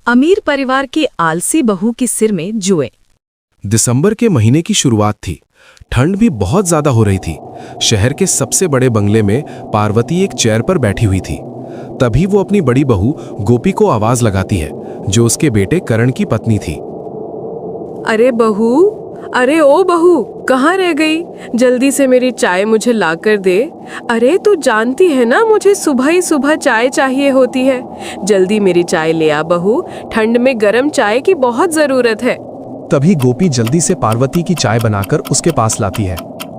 अमीर परिवार की आलसी बहू की सिर में जुए। दिसंबर के महीने की शुरुआत थी। ठंड भी बहुत ज्यादा हो रही थी। शहर के सबसे बड़े बंगले में पार्वती एक चेयर पर बैठी हुई थी। तभी वो अपनी बड़ी बहू गोपी को आवाज लगाती है, जो उसके बेटे करण की पत्नी थी। अरे बहू, अरे ओ बहू, कहाँ रह गई? जल्दी से मेरी चाय मुझे ला कर दे। अरे तू जानती है ना, मुझे सुबह ही सुबह चाय चाहिए होती है। जल्दी मेरी चाय ले आ बहू, ठंड में गर्म चाय की बहुत जरूरत है। तभी गोपी जल्दी से पार्वती की चाय बनाकर उसके पास लाती है।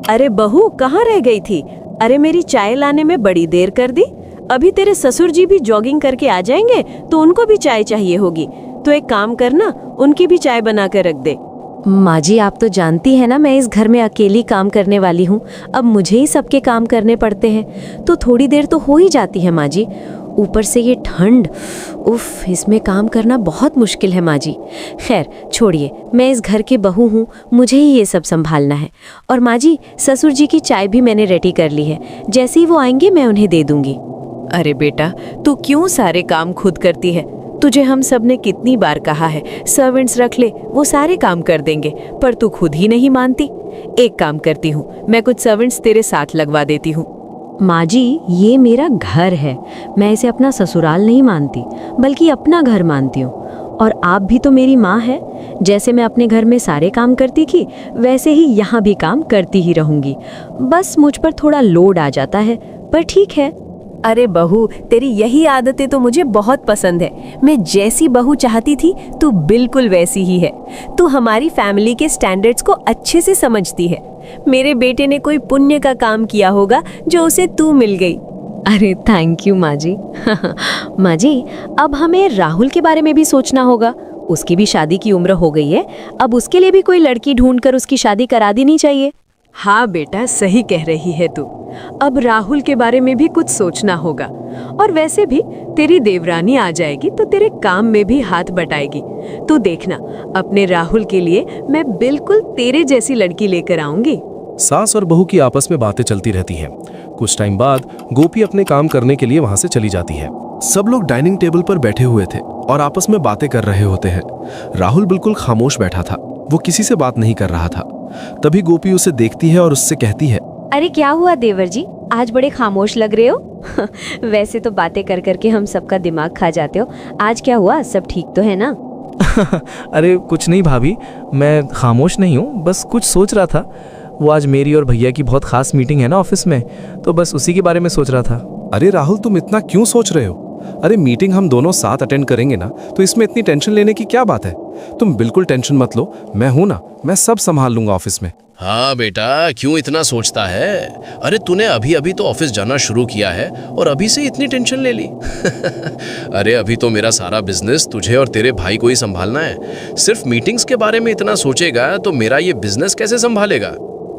अरे बहू, कहाँ रह गई थी? अरे मेरी चाय लाने में बड़ी देर कर दी। अभी तेरे ससुर जी भी जॉगिंग करके आ जाएंगे तो उनको भी चाय चाहिए होगी। तो एक काम करना, उनकी भी चाय बना कर रख दे। माँ जी, आप तो जानती है ना, मैं इस घर में अकेली काम करने वाली हूँ। अब मुझे ही सबके काम करने पड़ते हैं, तो थोड़ी देर तो हो ही जाती है माँ जी। ऊपर से ये ठंड, उफ, इसमें काम करना बहुत मुश्किल है माँ जी। खैर छोड़िए, मैं इस घर की बहू हूँ, मुझे ही ये सब संभालना है। और माँ जी, ससुर जी की चाय भी मैंने रेडी कर ली है। जैसे ही वो आएंगे मैं उन्हें दे दूंगी। अरे बेटा, तू क्यों सारे काम खुद करती है? तुझे हम सब ने कितनी बार कहा है सर्वेंट्स रख ले, वो सारे काम कर देंगे, पर तू खुद ही नहीं मानती। एक काम करती हूँ, मैं कुछ सर्वेंट्स तेरे साथ लगवा देती हूँ। माँ जी, ये मेरा घर है, मैं इसे अपना ससुराल नहीं मानती, बल्कि अपना घर मानती हूँ। और आप भी तो मेरी माँ है। जैसे मैं अपने घर में सारे काम करती थी, वैसे ही यहाँ भी काम करती ही रहूँगी। बस मुझ पर थोड़ा लोड आ जाता है, पर ठीक है। अरे बहू, तेरी यही आदतें तो मुझे बहुत पसंद है। मैं जैसी बहू चाहती थी, तू बिल्कुल वैसी ही है। तू हमारी फैमिली के स्टैंडर्ड्स को अच्छे से समझती है। मेरे बेटे ने कोई पुण्य का काम किया होगा जो उसे तू मिल गई। अरे थैंक यू माँ जी। माँ जी, अब हमें राहुल के बारे में भी सोचना होगा। उसकी भी शादी की उम्र हो गई है, अब उसके लिए भी कोई लड़की ढूंढकर उसकी शादी करा देनी चाहिए। हाँ बेटा, सही कह रही है तू। अब राहुल के बारे में भी कुछ सोचना होगा। और वैसे भी तेरी देवरानी आ जाएगी तो तेरे काम में भी हाथ बटाएगी। तू देखना, अपने राहुल के लिए मैं बिल्कुल तेरे जैसी लड़की लेकर आऊंगी। सास और बहू की आपस में बातें चलती रहती हैं। कुछ टाइम बाद गोपी अपने काम करने के लिए वहां से चली जाती है। सब लोग डाइनिंग टेबल पर बैठे हुए थे और आपस में बातें कर रहे होते हैं। राहुल बिल्कुल खामोश बैठा था, वो किसी से बात नहीं कर रहा था। तभी गोपी उसे देखती है और उससे कहती है, अरे क्या हुआ देवर जी, आज बड़े खामोश लग रहे हो? वैसे तो बातें कर करके हम सबका दिमाग खा जाते हो। आज क्या हुआ, सब ठीक तो है ना? अरे कुछ नहीं भाभी, मैं खामोश नहीं हूँ, बस कुछ सोच रहा था। वो आज मेरी और भैया की बहुत खास मीटिंग है ना ऑफिस में, तो बस उसी के बारे में सोच रहा था। अरे राहुल, तुम इतना क्यों सोच रहे हो? अरे मीटिंग हम दोनों साथ अटेंड करेंगे ना, तो इसमें इतनी टेंशन लेने की क्या बात है? तुम बिल्कुल टेंशन मत लो, मैं हूं ना, मैं सब संभाल लूंगा ऑफिस में। हाँ बेटा, क्यों इतना सोचता है? अरे तूने अभी अभी तो ऑफिस जाना शुरू किया है और अभी से इतनी टेंशन ले ली। अरे अभी तो मेरा सारा बिजनेस तुझे और तेरे भाई को ही संभालना है। सिर्फ मीटिंग्स के बारे में इतना सोचेगा तो मेरा ये बिजनेस कैसे संभालेगा?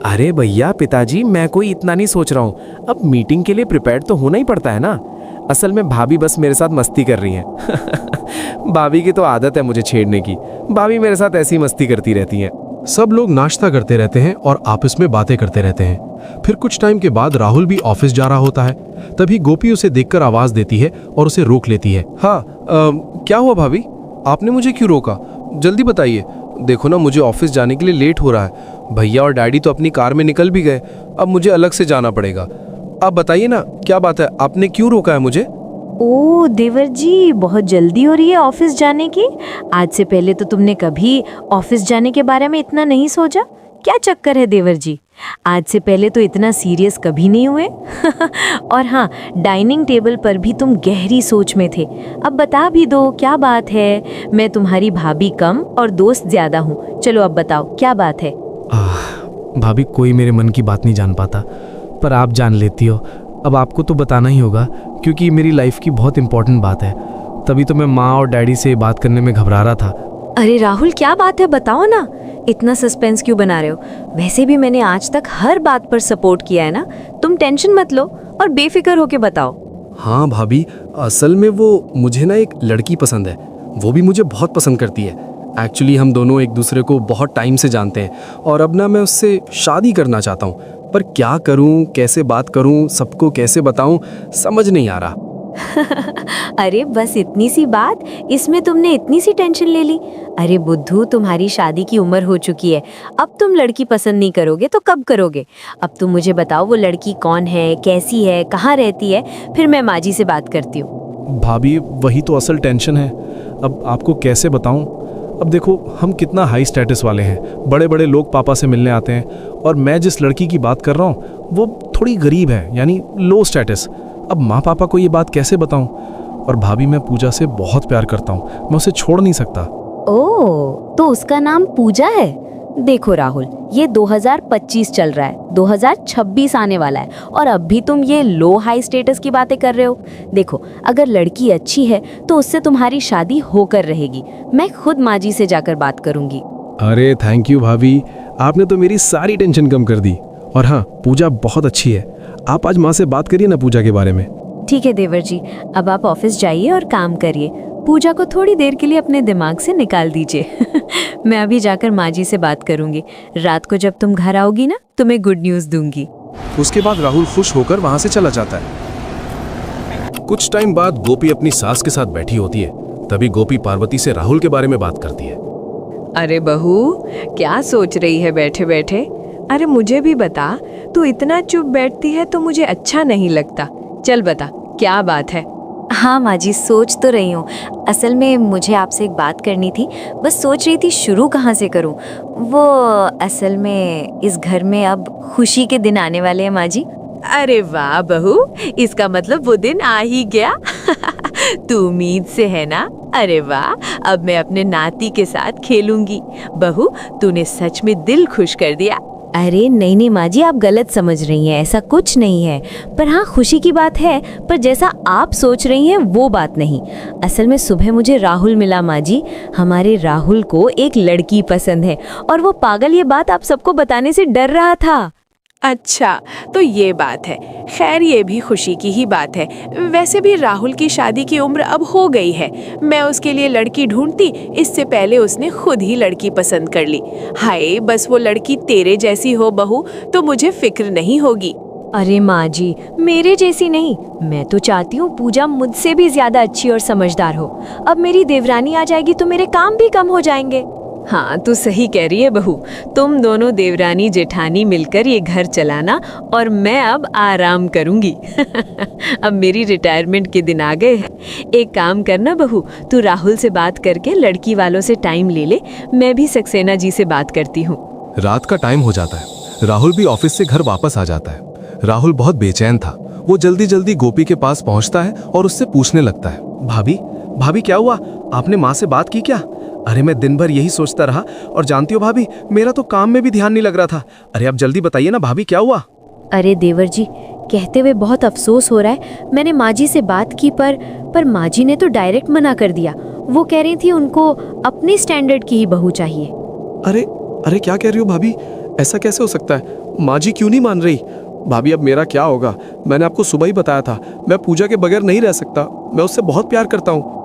अरे भैया, पिताजी, मैं कोई इतना नहीं सोच रहा हूँ। अब मीटिंग के लिए प्रिपेयर्ड तो होना ही पड़ता है ना। असल में भाभी बस मेरे साथ मस्ती कर रही हैं। भाभी की तो आदत है मुझे छेड़ने की। भाभी मेरे साथ ऐसी मस्ती करती रहती हैं। सब लोग नाश्ता करते रहते हैं और आपस में बातें करते रहते हैं। फिर कुछ टाइम के बाद राहुल भी ऑफिस जा रहा होता है। तभी गोपी उसे देखकर आवाज देती है और उसे रोक लेती है। हाँ, क्या हुआ भाभी? आपने मुझे क्यों रोका? जल्दी बताइए। देखो ना, मुझे ऑफिस जाने के लिए लेट हो रहा है। भैया और डैडी तो अपनी कार में निकल भी गए, अब मुझे अलग से जाना पड़ेगा। आप बताइए ना, क्या बात है? आपने क्यों रोका है मुझे? ओ देवर जी, बहुत जल्दी हो रही है ऑफिस जाने की। आज से पहले तो तुमने कभी ऑफिस जाने के बारे में इतना नहीं सोचा। क्या चक्कर है देवर जी? आज से पहले तो इतना सीरियस कभी नहीं हुए। और हाँ, डाइनिंग टेबल पर भी तुम गहरी सोच में थे। अब बता भी दो, क्या बात है? मैं तुम्हारी भाभी कम और दोस्त ज्यादा हूँ। चलो अब बताओ, क्या बात है? भाभी, कोई मेरे मन की बात नहीं जान पाता, पर आप जान लेती हो। अब आपको तो बताना ही होगा, क्योंकि मेरी लाइफ की बहुत इंपॉर्टेंट बात है। तभी तो मैं माँ और डैडी से बात करने में घबरा रहा था। अरे राहुल, क्या बात है, बताओ ना। इतना सस्पेंस क्यों बना रहे हो? वैसे भी मैंने आज तक हर बात पर सपोर्ट किया है ना। तुम टेंशन मत लो और बेफिक्र होके बताओ। हाँ भाभी, असल में वो मुझे ना एक लड़की पसंद है। वो भी मुझे बहुत पसंद करती है। एक्चुअली हम दोनों एक दूसरे को बहुत टाइम से जानते हैं और अब ना मैं उससे शादी करना चाहता हूँ। पर क्या करूँ, कैसे बात करूँ, सबको कैसे बताऊँ, समझ नहीं आ रहा। अरे बस इतनी सी बात, इसमें तुमने इतनी सी टेंशन ले ली। अरे बुद्धू, तुम्हारी शादी की उम्र हो चुकी है, अब तुम लड़की पसंद नहीं करोगे तो कब करोगे? अब तुम मुझे बताओ वो लड़की कौन है, कैसी है, कहाँ रहती है, फिर मैं माँ जी से बात करती हूँ। भाभी वही तो असल टेंशन है। अब आपको कैसे बताऊं? अब देखो हम कितना हाई स्टेटस वाले हैं, बड़े बड़े लोग पापा से मिलने आते हैं, और मैं जिस लड़की की बात कर रहा हूँ वो थोड़ी गरीब है, यानी लो स्टेटस। अब माँ पापा को ये बात कैसे बताऊं? और भाभी मैं पूजा से बहुत प्यार करता हूँ, मैं उसे छोड़ नहीं सकता। ओह, तो उसका नाम पूजा है? देखो राहुल, ये 2025 चल रहा है, 2026 आने वाला है, और अब भी तुम ये लो हाई स्टेटस की बातें कर रहे हो। देखो, अगर लड़की अच्छी है तो उससे तुम्हारी शादी होकर रहेगी। मैं खुद माँ जी से जाकर बात करूंगी। अरे थैंक यू भाभी, आपने तो मेरी सारी टेंशन कम कर दी। और हाँ, पूजा बहुत अच्छी है। आप आज माँ से बात करिए ना पूजा के बारे में। ठीक है देवर जी, अब आप ऑफिस जाइए और काम करिए। पूजा को थोड़ी देर के लिए अपने दिमाग से निकाल दीजिए। मैं अभी जाकर माँ जी से बात करूंगी। रात को जब तुम घर आओगी ना, तुम्हें गुड न्यूज़ दूंगी। उसके बाद राहुल खुश होकर वहां से चला जाता है। कुछ टाइम बाद गोपी अपनी सास के साथ बैठी होती है। तभी गोपी पार्वती से राहुल के बारे में बात करती है। अरे बहू, क्या सोच रही है बैठे बैठे? अरे मुझे भी बता, तू इतना चुप बैठती है तो मुझे अच्छा नहीं लगता। चल बता, क्या बात है? हाँ माँ जी, सोच तो रही हूँ। असल में मुझे आपसे एक बात करनी थी, बस सोच रही थी शुरू कहाँ से करूँ। वो असल में इस घर में अब खुशी के दिन आने वाले हैं माँ जी। अरे वाह बहू, इसका मतलब वो दिन आ ही गया। तू उम्मीद से है ना? अरे वाह, अब मैं अपने नाती के साथ खेलूंगी। बहू, तूने सच में दिल खुश कर दिया। अरे नहीं नहीं माँ जी, आप गलत समझ रही हैं, ऐसा कुछ नहीं है। पर हाँ, खुशी की बात है, पर जैसा आप सोच रही हैं वो बात नहीं। असल में सुबह मुझे राहुल मिला माँ जी। हमारे राहुल को एक लड़की पसंद है, और वो पागल ये बात आप सबको बताने से डर रहा था। अच्छा, तो ये बात है। खैर, ये भी खुशी की ही बात है। वैसे भी राहुल की शादी की उम्र अब हो गई है। मैं उसके लिए लड़की ढूंढती, इससे पहले उसने खुद ही लड़की पसंद कर ली। हाय, बस वो लड़की तेरे जैसी हो बहू, तो मुझे फिक्र नहीं होगी। अरे माँ जी, मेरे जैसी नहीं, मैं तो चाहती हूँ पूजा मुझसे भी ज्यादा अच्छी और समझदार हो। अब मेरी देवरानी आ जाएगी तो मेरे काम भी कम हो जाएंगे। हाँ, तू सही कह रही है बहू। तुम दोनों देवरानी जेठानी मिलकर ये घर चलाना, और मैं अब आराम करूंगी। अब मेरी रिटायरमेंट के दिन आ गए हैं। एक काम करना बहू, तू राहुल से बात करके लड़की वालों से टाइम ले ले। मैं भी सक्सेना जी से बात करती हूँ। रात का टाइम हो जाता है। राहुल भी ऑफिस से घर वापस आ जाता है। राहुल बहुत बेचैन था। वो जल्दी जल्दी गोपी के पास पहुंचता है और उससे पूछने लगता है, भाभी भाभी क्या हुआ? आपने माँ से बात की क्या? अरे मैं दिन भर यही सोचता रहा, और जानती हो भाभी, मेरा तो काम में भी ध्यान नहीं लग रहा था। अरे आप जल्दी बताइए ना भाभी, क्या हुआ? अरे देवर जी, कहते हुए बहुत अफसोस हो रहा है। मैंने माँ जी से बात की, पर माँ जी ने तो डायरेक्ट मना कर दिया। वो कह रही थी उनको अपने स्टैंडर्ड की ही बहू चाहिए। अरे अरे क्या कह रही हो भाभी? ऐसा कैसे हो सकता है? माँ जी क्यों नहीं मान रही? भाभी अब मेरा क्या होगा? मैंने आपको सुबह ही बताया था, मैं पूजा के बगैर नहीं रह सकता। मैं उससे बहुत प्यार करता हूँ।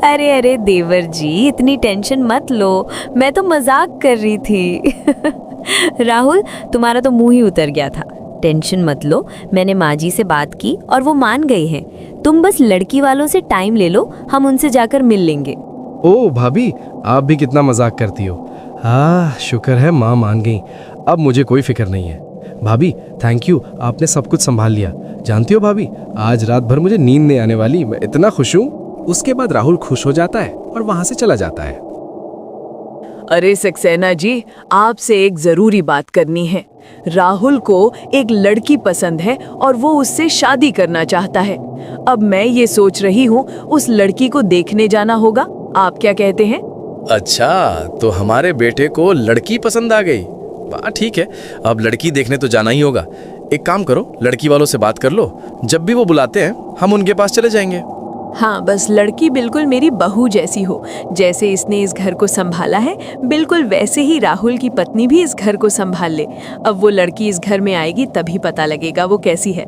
अरे अरे देवर जी, इतनी टेंशन मत लो, मैं तो मजाक कर रही थी। राहुल, तुम्हारा तो मुंह ही उतर गया था। टेंशन मत लो, मैंने माँ जी से बात की और वो मान गए हैं। तुम बस लड़की वालों से टाइम ले लो, हम उनसे जाकर मिल लेंगे। ओ भाभी, आप भी कितना मजाक करती हो। हाँ, शुक्र है माँ मान गई। अब मुझे कोई फिक्र नहीं है। भाभी थैंक यू, आपने सब कुछ संभाल लिया। जानती हो भाभी, आज रात भर मुझे नींद नहीं आने वाली, मैं इतना खुश हूँ। उसके बाद राहुल खुश हो जाता है और वहां से चला जाता है। अरे सक्सेना जी, आपसे एक जरूरी बात करनी है। राहुल को एक लड़की पसंद है और वो उससे शादी करना चाहता है। अब मैं ये सोच रही हूँ उस लड़की को देखने जाना होगा। आप क्या कहते हैं? अच्छा, तो हमारे बेटे को लड़की पसंद आ गई। वाह, ठीक है, अब लड़की देखने तो जाना ही होगा। एक काम करो, लड़की वालों से बात कर लो। जब भी वो बुलाते हैं हम उनके पास चले जाएंगे। हाँ, बस लड़की बिल्कुल मेरी बहू जैसी हो। जैसे इसने इस घर को संभाला है, बिल्कुल वैसे ही राहुल की पत्नी भी इस घर को संभाल ले। अब वो लड़की इस घर में आएगी तभी पता लगेगा वो कैसी है।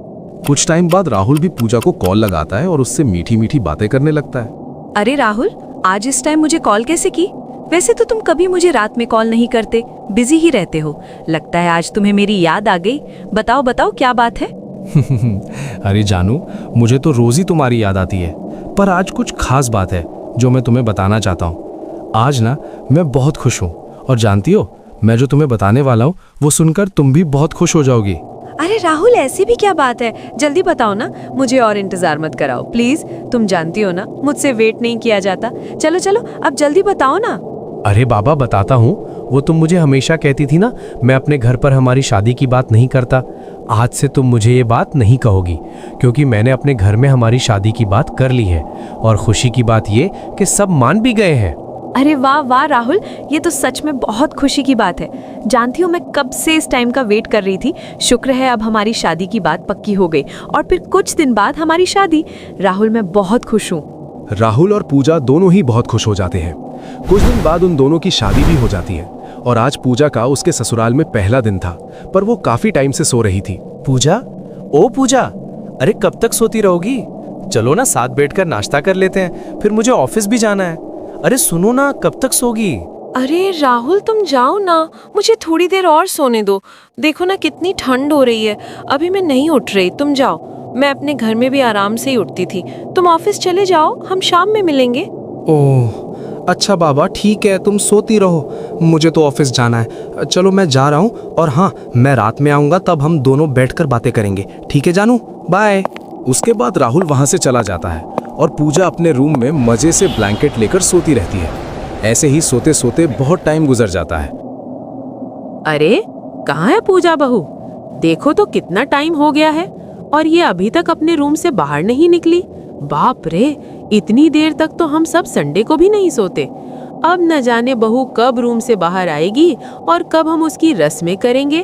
कुछ टाइम बाद राहुल भी पूजा को कॉल लगाता है और उससे मीठी मीठी बातें करने लगता है। अरे राहुल, आज इस टाइम मुझे कॉल कैसे की? वैसे तो तुम कभी मुझे रात में कॉल नहीं करते, बिजी ही रहते हो। लगता है आज तुम्हें मेरी याद आ गई। बताओ बताओ, क्या बात है? अरे जानू, मुझे तो रोज ही तुम्हारी याद आती है, पर आज कुछ खास बात है जो मैं तुम्हें बताना चाहता हूँ। आज ना मैं बहुत खुश हूँ, और जानती हो, मैं जो तुम्हें बताने वाला हूँ वो सुनकर तुम भी बहुत खुश हो जाओगी। अरे राहुल, ऐसी भी क्या बात है? जल्दी बताओ ना, मुझे और इंतजार मत कराओ प्लीज। तुम जानती हो ना, मुझसे वेट नहीं किया जाता। चलो चलो, अब जल्दी बताओ ना। अरे बाबा, बताता हूँ। वो तुम मुझे हमेशा कहती थी ना, मैं अपने घर पर हमारी शादी की बात नहीं करता। आज से तुम मुझे ये बात नहीं कहोगी, क्योंकि मैंने अपने घर में हमारी शादी की बात कर ली है। और खुशी की बात ये कि सब मान भी गए हैं। अरे वाह वाह राहुल, ये तो सच में बहुत खुशी की बात है। जानती हो, मैं कब से इस टाइम का वेट कर रही थी। शुक्र है अब हमारी शादी की बात पक्की हो गई, और फिर कुछ दिन बाद हमारी शादी। राहुल, मैं बहुत खुश हूँ। राहुल और पूजा दोनों ही बहुत खुश हो जाते हैं। कुछ दिन बाद उन दोनों की शादी भी हो जाती है, और आज पूजा का उसके ससुराल में पहला दिन था, पर वो काफी टाइम से सो रही थी। पूजा, ओ पूजा, अरे कब तक सोती रहोगी? चलो ना, साथ बैठकर नाश्ता कर लेते हैं, फिर मुझे ऑफिस भी जाना है। अरे सुनो ना, कब तक सोगी? अरे राहुल, तुम जाओ ना, मुझे थोड़ी देर और सोने दो। देखो ना कितनी ठंड हो रही है, अभी मैं नहीं उठ रही। तुम जाओ, मैं अपने घर में भी आराम से ही उठती थी। तुम ऑफिस चले जाओ, हम शाम में मिलेंगे। ओह अच्छा बाबा, ठीक है, तुम सोती रहो, मुझे तो ऑफिस जाना है। चलो मैं जा रहा हूँ, और हाँ, मैं रात में आऊँगा, तब हम दोनों बैठकर बातें करेंगे। ठीक है जानू, बाय। उसके बाद राहुल वहाँ से चला जाता है, और पूजा अपने रूम में मजे से ब्लैंकेट लेकर सोती रहती है। ऐसे ही सोते सोते बहुत टाइम गुजर जाता है। अरे कहाँ है पूजा बहू? देखो तो कितना टाइम हो गया है, और ये अभी तक अपने रूम से बाहर नहीं निकली। बाप रे, इतनी देर तक तो हम सब संडे को भी नहीं सोते। अब न जाने बहू कब रूम से बाहर आएगी और कब हम उसकी रस्में करेंगे।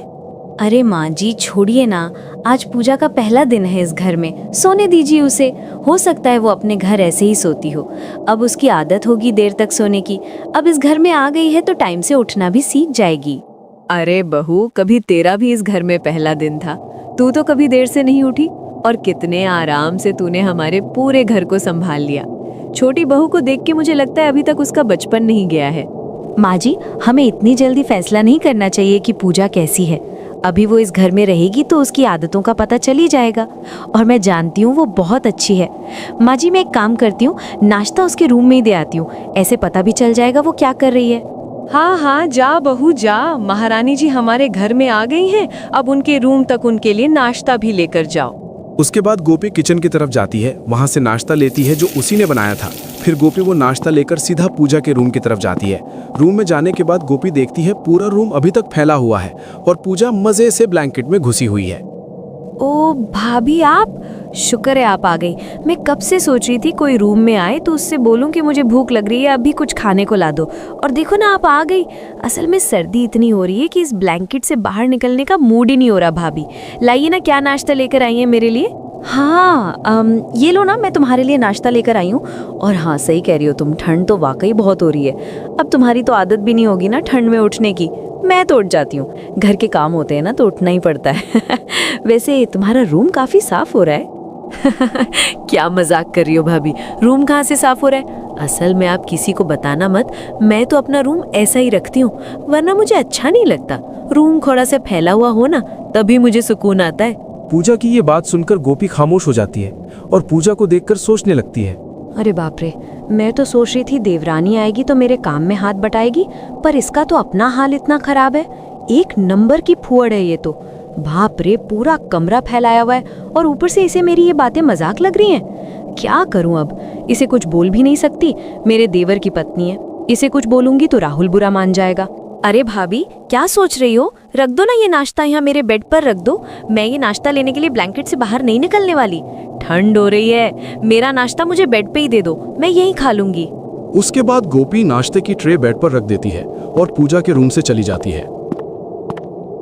अरे माँ जी, छोड़िए ना, आज पूजा का पहला दिन है इस घर में, सोने दीजिए उसे। हो सकता है वो अपने घर ऐसे ही सोती हो, अब उसकी आदत होगी देर तक सोने की। अब इस घर में आ गई है तो टाइम से उठना भी सीख जाएगी। अरे बहू, कभी तेरा भी इस घर में पहला दिन था। तू तो कभी देर से नहीं उठी, और कितने आराम से तूने हमारे पूरे घर को संभाल लिया। छोटी बहू को देख के मुझे लगता है अभी तक उसका बचपन नहीं गया है। माँ जी, हमें इतनी जल्दी फैसला नहीं करना चाहिए कि पूजा कैसी है। अभी वो इस घर में रहेगी तो उसकी आदतों का पता चल ही जाएगा, और मैं जानती हूँ वो बहुत अच्छी है। माँ जी, मैं एक काम करती हूँ, नाश्ता उसके रूम में ही दे आती हूँ, ऐसे पता भी चल जाएगा वो क्या कर रही है। हाँ हाँ, जा बहू जा, महारानी जी हमारे घर में आ गई हैं। अब उनके रूम तक उनके लिए नाश्ता भी लेकर जाओ। उसके बाद गोपी किचन की तरफ जाती है, वहां से नाश्ता लेती है जो उसी ने बनाया था। फिर गोपी वो नाश्ता लेकर सीधा पूजा के रूम की तरफ जाती है। रूम में जाने के बाद गोपी देखती है पूरा रूम अभी तक फैला हुआ है, और पूजा मजे से ब्लैंकेट में घुसी हुई है। ओ भाभी, आप, शुक्र है आप आ गई। मैं कब से सोच रही थी कोई रूम में आए तो उससे बोलूं कि मुझे भूख लग रही है, अभी कुछ खाने को ला दो। और देखो ना, आप आ गई। असल में सर्दी इतनी हो रही है कि इस ब्लैंकेट से बाहर निकलने का मूड ही नहीं हो रहा। भाभी, लाइए ना, क्या नाश्ता लेकर आई है मेरे लिए? हाँ, ये लो ना, मैं तुम्हारे लिए नाश्ता लेकर आई हूँ। और हाँ, सही कह रही हो तुम, ठंड तो वाकई बहुत हो रही है। अब तुम्हारी तो आदत भी नहीं होगी ना ठंड में उठने की। मैं तो उठ जाती हूँ, घर के काम होते हैं ना तो उठना ही पड़ता है। वैसे तुम्हारा रूम काफी साफ हो रहा है। क्या मजाक कर रही हो भाभी, रूम कहाँ से साफ हो रहा है? असल में आप किसी को बताना मत, मैं तो अपना रूम ऐसा ही रखती हूँ, वरना मुझे अच्छा नहीं लगता। रूम थोड़ा सा फैला हुआ हो ना, तभी मुझे सुकून आता है। पूजा की ये बात सुनकर गोपी खामोश हो जाती है, और पूजा को देखकर सोचने लगती है। अरे बाप रे, मैं तो सोच रही थी देवरानी आएगी तो मेरे काम में हाथ बटाएगी, पर इसका तो अपना हाल इतना खराब है। एक नंबर की फुअड़ है ये तो। बाप रे, पूरा कमरा फैलाया हुआ है, और ऊपर से इसे मेरी ये बातें मजाक लग रही हैं। क्या करूं अब? इसे कुछ बोल भी नहीं सकती, मेरे देवर की पत्नी है। इसे कुछ बोलूंगी तो राहुल बुरा मान जाएगा। अरे भाभी, क्या सोच रही हो? रख दो ना ये नाश्ता, यहाँ मेरे बेड पर रख दो। मैं ये नाश्ता लेने के लिए ब्लैंकेट से बाहर नहीं निकलने वाली। ठंड हो रही है, मेरा नाश्ता मुझे बेड पे ही दे दो, मैं यहीं खा लूंगी। उसके बाद गोपी नाश्ते की ट्रे बेड पर रख देती है और पूजा के रूम से चली जाती है।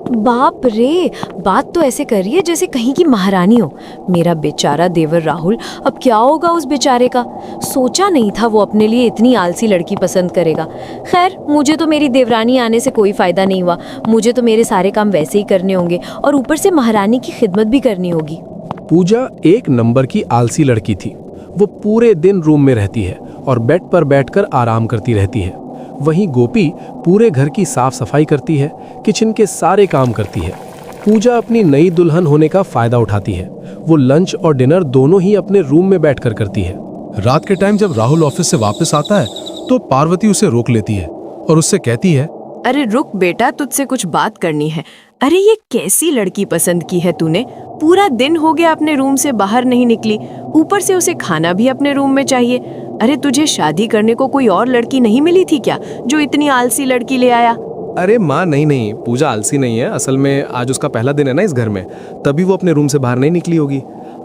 बाप रे, बात तो ऐसे कर रही है जैसे कहीं की महारानी हो। मेरा बेचारा देवर राहुल, अब क्या होगा उस बेचारे का? सोचा नहीं था वो अपने लिए इतनी आलसी लड़की पसंद करेगा। खैर, मुझे तो मेरी देवरानी आने से कोई फायदा नहीं हुआ। मुझे तो मेरे सारे काम वैसे ही करने होंगे, और ऊपर से महारानी की खिदमत भी करनी होगी। पूजा एक नंबर की आलसी लड़की थी। वो पूरे दिन रूम में रहती है और बेड पर बैठकर आराम करती रहती है। वहीं गोपी पूरे घर की साफ सफाई करती है, किचन के सारे काम करती है। पूजा अपनी नई दुल्हन होने का फायदा उठाती है। वो लंच और डिनर दोनों ही अपने रूम में बैठकर करती है। रात के टाइम जब राहुल ऑफिस से वापस आता है तो पार्वती उसे रोक लेती है और उससे कहती है, अरे रुक बेटा, तुझसे कुछ बात करनी है। अरे ये कैसी लड़की पसंद की है तूने? पूरा दिन हो गया अपने रूम से बाहर नहीं निकली, ऊपर से उसे खाना भी अपने रूम में चाहिए। अरे तुझे शादी करने को कोई और लड़की नहीं मिली थी क्या जो इतनी आलसी लड़की ले आया? अरे माँ, नहीं, पूजा आलसी नहीं है। असल में आज उसका पहला दिन है ना इस घर में, तभी वो अपने रूम से बाहर नहीं निकली होगी।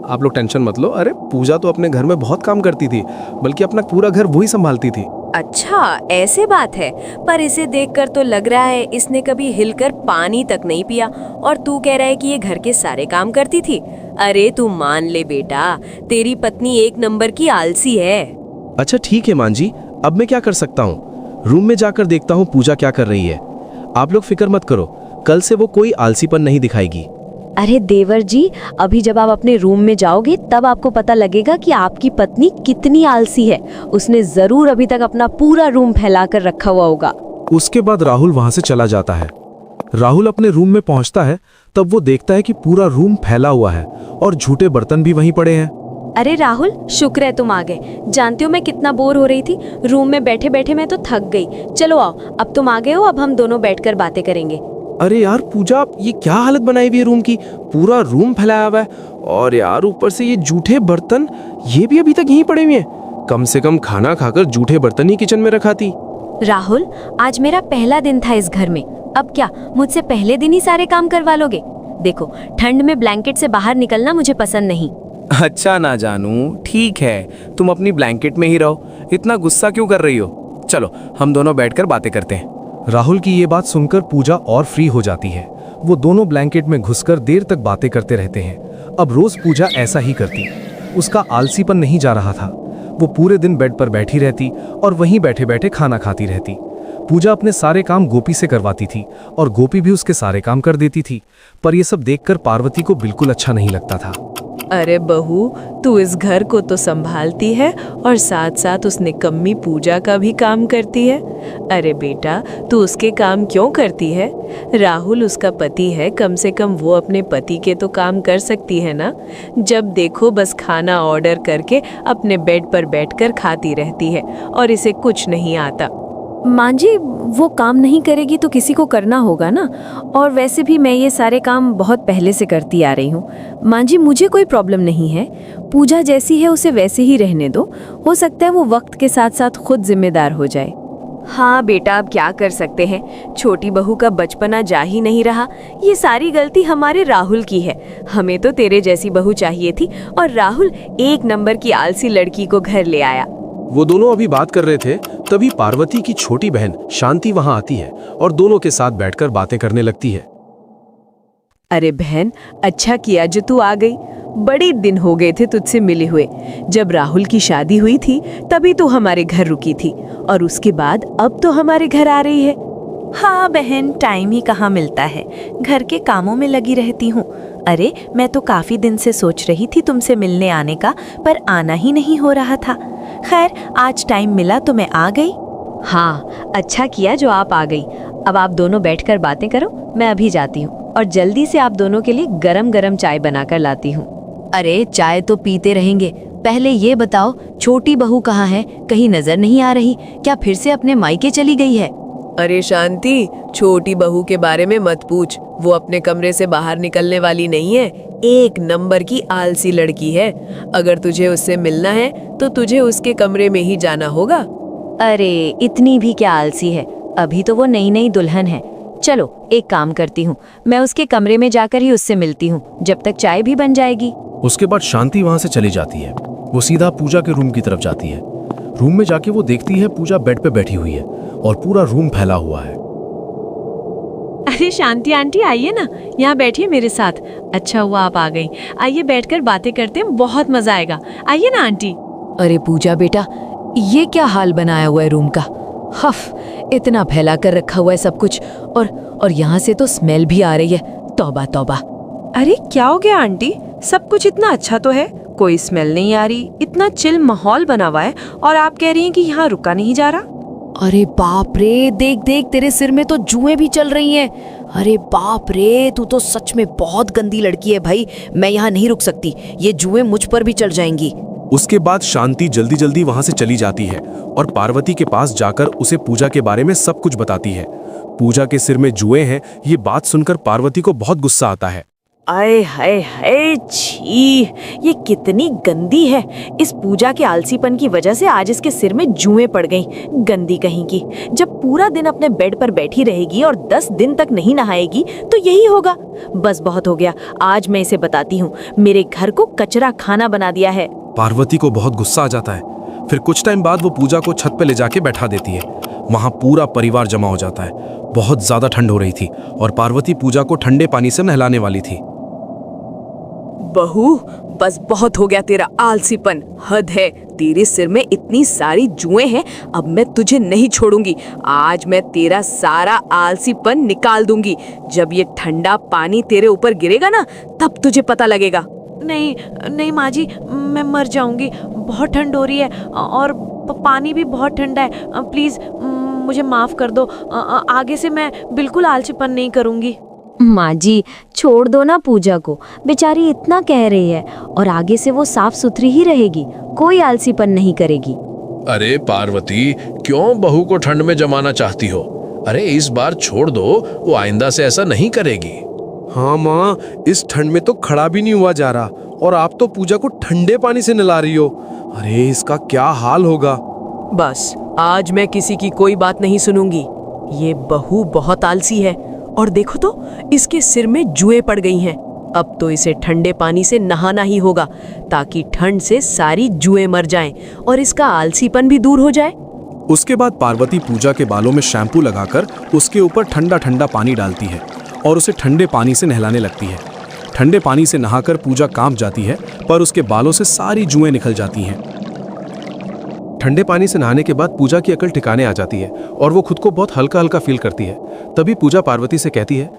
आप लोग टेंशन मत लो। अरे पूजा तो अपने घर में बहुत काम करती थी, बल्कि अपना पूरा घर वही संभालती थी। अच्छा, ऐसे बात है। पर इसे देखकर तो लग रहा है इसने कभी हिलकर पानी तक नहीं पिया, और तू कह रहा है कि ये घर के सारे काम करती थी। अरे तू मान ले बेटा, तेरी पत्नी एक नंबर की आलसी है। अच्छा ठीक है मां जी, अब मैं क्या कर सकता हूँ? रूम में जाकर देखता हूँ पूजा क्या कर रही है। आप लोग फिक्र मत करो, कल से वो कोई आलसीपन नहीं दिखाएगी। अरे देवर जी, अभी जब आप अपने रूम में जाओगे तब आपको पता लगेगा कि आपकी पत्नी कितनी आलसी है। उसने जरूर अभी तक अपना पूरा रूम फैला कर रखा हुआ होगा। उसके बाद राहुल वहां से चला जाता है। राहुल अपने रूम में पहुंचता है तब वो देखता है कि पूरा रूम फैला हुआ है और झूठे बर्तन भी वहीं पड़े हैं। अरे राहुल, शुक्र है तुम आ गए। जानते हो मैं कितना बोर हो रही थी, रूम में बैठे बैठे मैं तो थक गई। चलो आओ, अब तुम आ गए हो, अब हम दोनों बैठकर बातें करेंगे। अरे यार पूजा, ये क्या हालत बनाई हुई है रूम की? पूरा रूम फैलाया हुआ है, और यार ऊपर से ये जूठे बर्तन, ये भी अभी तक यहीं पड़े हुए हैं। कम से कम खाना खाकर जूठे बर्तन ही किचन में रखा थी। राहुल, आज मेरा पहला दिन था इस घर में। अब क्या मुझसे पहले दिन ही सारे काम करवा लोगे? देखो, ठंड में ब्लैंकेट से बाहर निकलना मुझे पसंद नहीं। अच्छा ना जानू, ठीक है, तुम अपनी ब्लैंकेट में ही रहो। इतना गुस्सा क्यों कर रही हो? चलो हम दोनों बैठकर बातें करते हैं। राहुल की ये बात सुनकर पूजा और फ्री हो जाती है। वो दोनों ब्लैंकेट में घुसकर देर तक बातें करते रहते हैं। अब रोज पूजा ऐसा ही करती। उसका आलसीपन नहीं जा रहा था। वो पूरे दिन बेड पर बैठी रहती और वहीं बैठे बैठे खाना खाती रहती। पूजा अपने सारे काम गोपी से करवाती थी और गोपी भी उसके सारे काम कर देती थी। पर यह सब देखकर पार्वती को बिल्कुल अच्छा नहीं लगता था। अरे बहू, तू इस घर को तो संभालती है और साथ साथ उस निकम्मी पूजा का भी काम करती है। अरे बेटा, तू उसके काम क्यों करती है? राहुल उसका पति है, कम से कम वो अपने पति के तो काम कर सकती है ना। जब देखो बस खाना ऑर्डर करके अपने बेड पर बैठकर खाती रहती है और इसे कुछ नहीं आता। माँ जी, वो काम नहीं करेगी तो किसी को करना होगा ना। और वैसे भी मैं ये सारे काम बहुत पहले से करती आ रही हूँ। माँ जी, मुझे कोई प्रॉब्लम नहीं है। पूजा जैसी है उसे वैसे ही रहने दो। हो सकता है वो वक्त के साथ साथ खुद जिम्मेदार हो जाए। हाँ बेटा, अब क्या कर सकते हैं, छोटी बहू का बचपना जा ही नहीं रहा। ये सारी गलती हमारे राहुल की है। हमें तो तेरे जैसी बहू चाहिए थी और राहुल एक नंबर की आलसी लड़की को घर ले आया। वो दोनों अभी बात कर रहे थे, तभी पार्वती की छोटी बहन शांति वहां आती है और दोनों के साथ बैठकर बातें करने लगती है। अरे बहन, अच्छा किया जो तू आ गई। बड़े दिन हो गए थे तुझसे मिले हुए। जब राहुल की शादी हुई थी तभी तो हमारे घर रुकी थी, और उसके बाद अब तो हमारे घर आ रही है। हाँ बहन, टाइम ही कहाँ मिलता है, घर के कामों में लगी रहती हूँ। अरे मैं तो काफी दिन से सोच रही थी तुमसे मिलने आने का, पर आना ही नहीं हो रहा था। खैर, आज टाइम मिला तो मैं आ गई। हाँ, अच्छा किया जो आप आ गई। अब आप दोनों बैठकर बातें करो, मैं अभी जाती हूँ और जल्दी से आप दोनों के लिए गरम गरम चाय बनाकर लाती हूँ। अरे चाय तो पीते रहेंगे, पहले ये बताओ छोटी बहू कहाँ है? कहीं नजर नहीं आ रही, क्या फिर से अपने मायके चली गई है? अरे शांति, छोटी बहू के बारे में मत पूछ। वो अपने कमरे से बाहर निकलने वाली नहीं है। एक नंबर की आलसी लड़की है। अगर तुझे उससे मिलना है तो तुझे उसके कमरे में ही जाना होगा। अरे इतनी भी क्या आलसी है, अभी तो वो नई नई दुल्हन है। चलो एक काम करती हूँ, मैं उसके कमरे में जाकर ही उससे मिलती हूँ, जब तक चाय भी बन जाएगी। उसके बाद शांति वहां से चली जाती है। वो सीधा पूजा के रूम की तरफ जाती है। रूम में जाके वो देखती है पूजा बेड पे बैठी हुई है और पूरा रूम फैला हुआ है। अरे शांति आंटी, आइए ना, यहाँ बैठिए मेरे साथ। अच्छा हुआ आप आ गई। आइए बैठकर बातें करते हैं, बहुत मजा आएगा। आइए ना आंटी। अरे पूजा बेटा, ये क्या हाल बनाया हुआ है रूम का? हफ, इतना फैला कर रखा हुआ है सब कुछ, और यहाँ से तो स्मेल भी आ रही है। तौबा तौबा। अरे क्या हो गया आंटी? सब कुछ इतना अच्छा तो है, कोई स्मेल नहीं आ रही। इतना चिल माहौल बना हुआ है और आप कह रही हैं कि यहाँ रुका नहीं जा रहा। अरे बाप रे, देख देख तेरे सिर में तो जुएं भी चल रही हैं। अरे बाप रे, तू तो सच में बहुत गंदी लड़की है भाई। मैं यहाँ नहीं रुक सकती, ये जुएं मुझ पर भी चल जाएंगी। उसके बाद शांति जल्दी जल्दी वहां से चली जाती है और पार्वती के पास जाकर उसे पूजा के बारे में सब कुछ बताती है। पूजा के सिर में जुए हैं, ये बात सुनकर पार्वती को बहुत गुस्सा आता है। आए हाय हाय, छी, ये कितनी गंदी है। इस पूजा के आलसीपन की वजह से आज इसके सिर में जुएं पड़ गईं, गंदी कहीं की। जब पूरा दिन अपने बेड पर बैठी रहेगी और 10 दिन तक नहीं नहाएगी तो यही होगा। बस बहुत हो गया, आज मैं इसे बताती हूँ। मेरे घर को कचरा खाना बना दिया है। पार्वती को बहुत गुस्सा आ जाता है। फिर कुछ टाइम बाद वो पूजा को छत पे ले जाके बैठा देती है। वहां पूरा परिवार जमा हो जाता है। बहुत ज्यादा ठंड हो रही थी और पार्वती पूजा को ठंडे पानी से नहलाने वाली थी। बहू, बस बहुत हो गया तेरा आलसीपन, हद है। तेरे सिर में इतनी सारी जुएं हैं, अब मैं तुझे नहीं छोड़ूंगी। आज मैं तेरा सारा आलसीपन निकाल दूंगी। जब ये ठंडा पानी तेरे ऊपर गिरेगा ना, तब तुझे पता लगेगा। नहीं नहीं माँ जी, मैं मर जाऊंगी। बहुत ठंड हो रही है और पानी भी बहुत ठंडा है। प्लीज मुझे माफ कर दो। आगे से मैं बिल्कुल आलसीपन नहीं करूंगी। माँ जी, छोड़ दो ना पूजा को, बेचारी इतना कह रही है और आगे से वो साफ सुथरी ही रहेगी, कोई आलसीपन नहीं करेगी। अरे पार्वती, क्यों बहू को ठंड में जमाना चाहती हो? अरे इस बार छोड़ दो, वो आइंदा से ऐसा नहीं करेगी। हाँ माँ, इस ठंड में तो खड़ा भी नहीं हुआ जा रहा और आप तो पूजा को ठंडे पानी से नहला रही हो। अरे इसका क्या हाल होगा। बस आज मैं किसी की कोई बात नहीं सुनूंगी। ये बहू बहुत आलसी है और देखो तो इसके सिर में जुएं पड़ गई हैं। अब तो इसे ठंडे पानी से नहाना ही होगा ताकि ठंड से सारी जुएं मर जाएं और इसका आलसीपन भी दूर हो जाए। उसके बाद पार्वती पूजा के बालों में शैम्पू लगाकर उसके ऊपर ठंडा ठंडा पानी डालती है और उसे ठंडे पानी से नहलाने लगती है। ठंडे पानी से नहाकर पूजा कांप जाती है, पर उसके बालों से सारी जुएं निकल जाती हैं। ठंडे पानी से नहाने के बाद पूजा की अकल ठिकाने आ जाती है और वो खुद को बहुत हल्का हल्का फील करती है। तभी पूजा पार्वती से कहती है,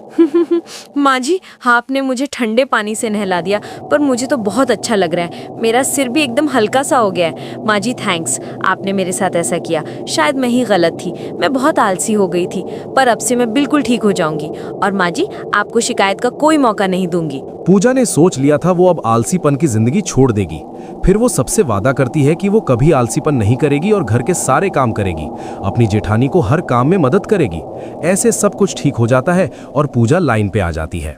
माँ जी, आपने मुझे ठंडे पानी से नहला दिया, पर मुझे तो बहुत अच्छा लग रहा है। मेरा सिर भी एकदम हल्का सा हो गया है। माँ जी थैंक्स, आपने मेरे साथ ऐसा किया। शायद मैं ही गलत थी, मैं बहुत आलसी हो गई थी, पर अब से मैं बिल्कुल ठीक हो जाऊंगी और माँ जी आपको शिकायत का कोई मौका नहीं दूंगी। पूजा ने सोच लिया था वो अब आलसीपन की जिंदगी छोड़ देगी। फिर वो सबसे वादा करती है कि वो कभी आलसीपन नहीं करेगी और घर के सारे काम करेगी, अपनी जेठानी को हर काम में मदद करेगी। ऐसे सब कुछ ठीक हो जाता है और पूजा लाइन पे आ जाती है।